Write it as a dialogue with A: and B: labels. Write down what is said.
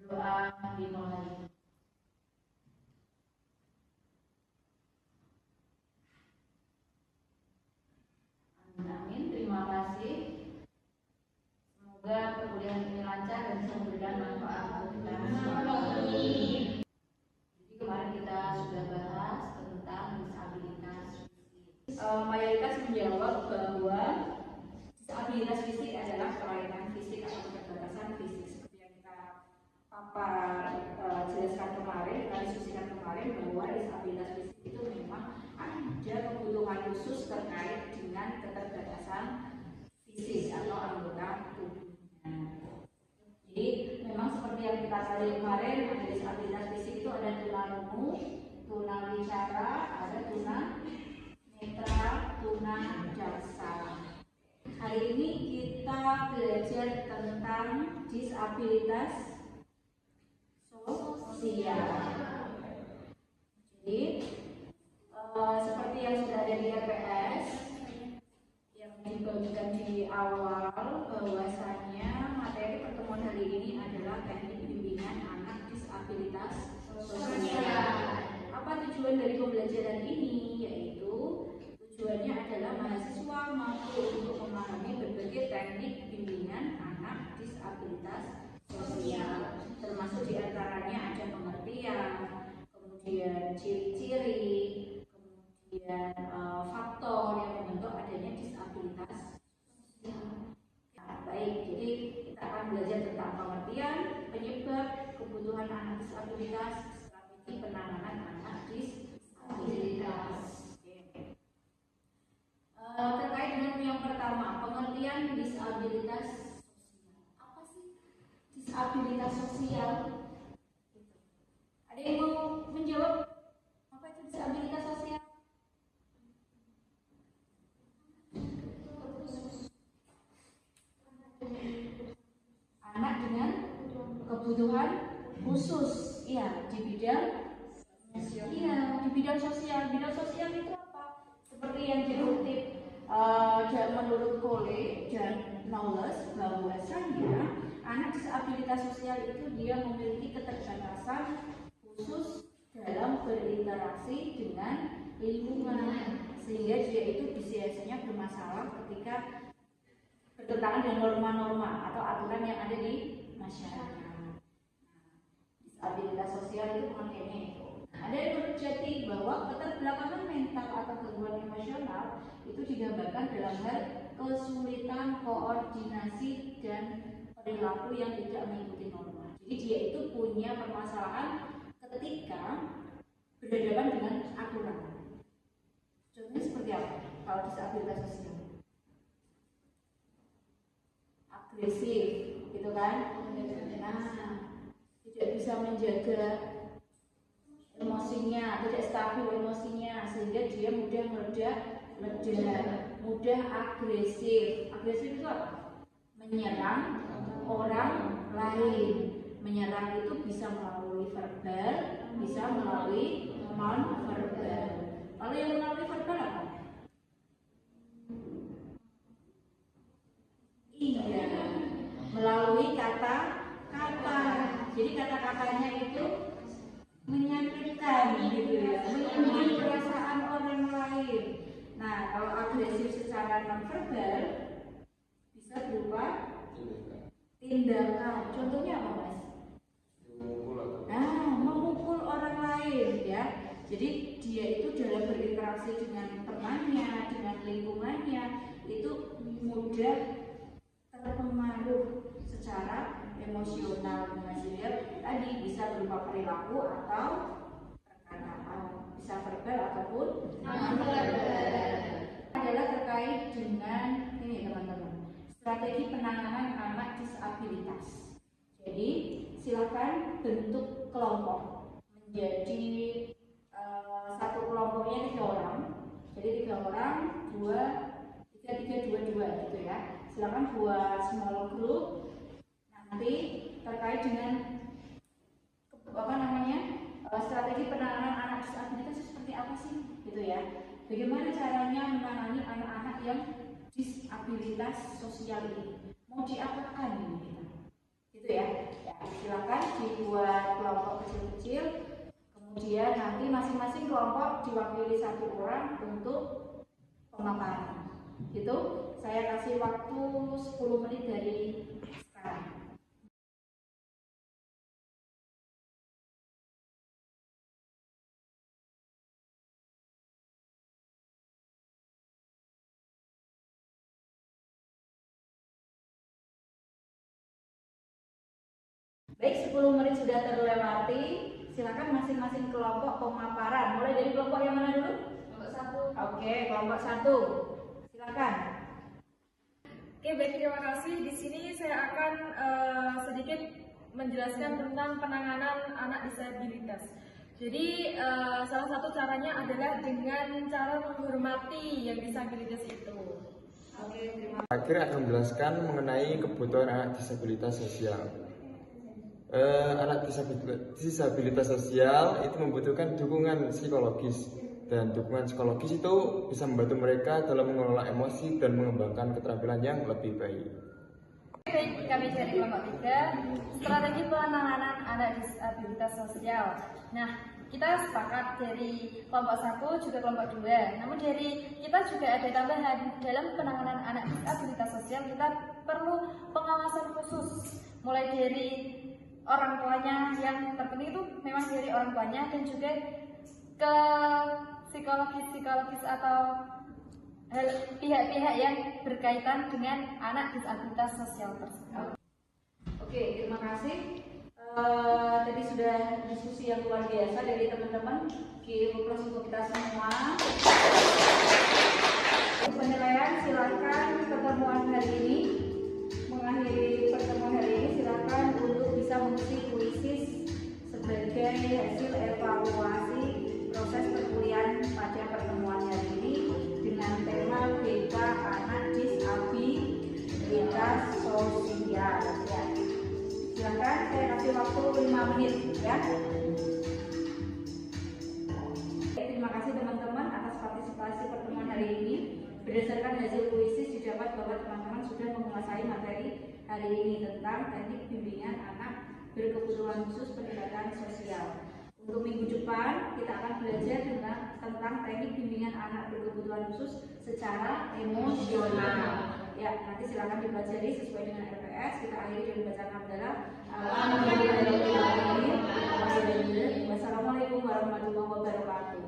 A: Doa dimulai. Amin. Terima kasih. Semoga perkuliahan ini lancar dan bisa memberikan manfaat untuk kita semua. Jadi kemarin kita sudah bahas tentang disabilitas fisik. Mayoritas menjawab bahwa disabilitas fisik adalah kelainan fisik atau keterbatasan fisik seperti yang kita jelaskan kemarin, kita diskusikan kemarin bahwa disabilitas fisik itu memang ada kebutuhan khusus terkait dengan keterbatasan fisik atau anggota tubuhnya. Jadi memang seperti yang kita tadi kemarin, ada disabilitas fisik itu ada tunarungu, tunawicara, ada tunanetra, tunadaksa. Hari ini kita belajar tentang disabilitas sosial. Jadi seperti yang sudah ada di RPS yang dibagikan di awal, bahwasanya materi pertemuan hari ini adalah teknik bimbingan anak disabilitas sosial. Apa tujuan dari pembelajaran ini? Yaitu tujuannya adalah mahasiswa mampu untuk memahami berbagai teknik bimbingan anak disabilitas sosial, termasuk diantaranya ada pengertian, kemudian ciri-ciri, kemudian faktor yang membentuk adanya disabilitas sosial. Nah, baik, jadi kita akan belajar tentang pengertian, penyebab, kebutuhan anak disabilitas, strategi penanganan anak disabilitas. Terkait dengan yang pertama, pengertian disabilitas sosial. Apa sih disabilitas sosial? Ada yang mau menjawab apa itu disabilitas sosial? Anak dengan kebutuhan khusus, ya, di bidang sosial. Bidang sosial itu apa? Seperti yang dikutip menurut Cole dan Knowles, bahwasanya anak disabilitas sosial itu dia memiliki keterbatasan khusus dalam berinteraksi dengan lingkungan, sehingga dia itu biasanya bermasalah ketika bertentangan dengan norma-norma atau aturan yang ada di masyarakat. Disabilitas sosial itu pengertiannya itu. Ada yang berjati bahwa keterbelakangan mental atau gangguan emosional itu digambarkan dalam hal kesulitan koordinasi dan perilaku yang tidak mengikuti norma. Jadi dia itu punya permasalahan ketika berhadapan dengan aturan. Contohnya seperti apa? Kalau disabilitas sosial, agresif, gitu kan? Nah, tidak bisa menjaga emosinya, tidak stabil emosinya, sehingga dia mudah meledak, mudah agresif. Agresif itu apa? Menyerang orang lain. Menyerang itu bisa melalui verbal, bisa melalui non verbal. Kalau yang melalui verbal apa? Iya, melalui kata-kata. Jadi kata-katanya itu menyakitkan, gitu ya, menyinggung perasaan orang lain. Nah, kalau agresif secara non verbal bisa berupa tindakan. Contohnya apa, Mas? Memukul orang lain, ya. Jadi dia itu dalam berinteraksi dengan temannya, dengan lingkungannya itu mudah terpengaruh secara emosional, sehingga tadi bisa berupa perilaku atau perkataan, bisa verbal ataupun non-verbal. Adalah terkait dengan ini, teman-teman, strategi penanganan anak disabilitas. Jadi silakan bentuk kelompok menjadi satu kelompoknya 3 orang. Jadi 3 orang, 2, 3, 2, gitu ya. Silakan buat small group. Nanti terkait dengan strategi penanganan anak disabilitas seperti apa sih, gitu ya. Bagaimana caranya menangani anak-anak yang disabilitas sosial ini? Mau diapakan gitu ya? Ya, Silakan dibuat kelompok kecil-kecil. Kemudian nanti masing-masing kelompok diwakili 1 orang untuk pemaparan. Gitu. Saya kasih waktu 10 menit dari sekarang. Baik, 10 menit sudah terlewati. Silakan masing-masing kelompok pemaparan. Mulai dari kelompok yang mana dulu? Kelompok 1. Oke, kelompok 1. Silakan.
B: Oke, baik, terima kasih. Di sini saya akan sedikit menjelaskan tentang penanganan anak disabilitas. Jadi salah satu caranya adalah dengan cara menghormati yang disabilitas itu. Oke, terima kasih.
C: Akhir akan menjelaskan mengenai kebutuhan anak disabilitas sosial. Anak disabilitas sosial itu membutuhkan dukungan psikologis, dan dukungan psikologis itu bisa membantu mereka dalam mengelola emosi dan mengembangkan keterampilan yang lebih baik.
B: Baik, kami dari kelompok 3, strategi penanganan anak disabilitas sosial. Nah, kita sepakat dari kelompok 1 juga kelompok 2. Namun dari kita juga ada tambahan, dalam penanganan anak disabilitas sosial kita perlu pengawasan khusus, mulai dari orang tuanya, yang terpenting itu memang dari orang tuanya, dan juga ke psikologis atau pihak-pihak yang berkaitan dengan anak disabilitas sosial tersebut.
A: Oke, terima kasih. Tadi sudah diskusi yang luar biasa dari teman-teman. Untuk kita semua. Penilaian, silakan pertemuan hari ini. Mengakhiri pertemuan hari ini, silakan untuk bisa mengisi kuisis sebagai hasil evaluasi proses perkuliahan pada pertemuan hari ini dengan tema BK Anak Disabilitas Sosial. Ya. Silakan, saya kasih waktu 5 menit ya. Terima kasih teman-teman atas partisipasi pertemuan hari ini. Berdasarkan hasil kuisis didapat bahwa teman-teman sudah menguasai materi hari ini tentang teknik bimbingan anak berkebutuhan khusus pendekatan sosial. Untuk minggu depan kita akan belajar tentang teknik bimbingan anak berkebutuhan khusus secara emosional. Ya, nanti silakan dipelajari sesuai dengan RPS. Kita akhiri dengan bacaan hamdalah. Alhamdulillah. Wassalamualaikum warahmatullahi wabarakatuh.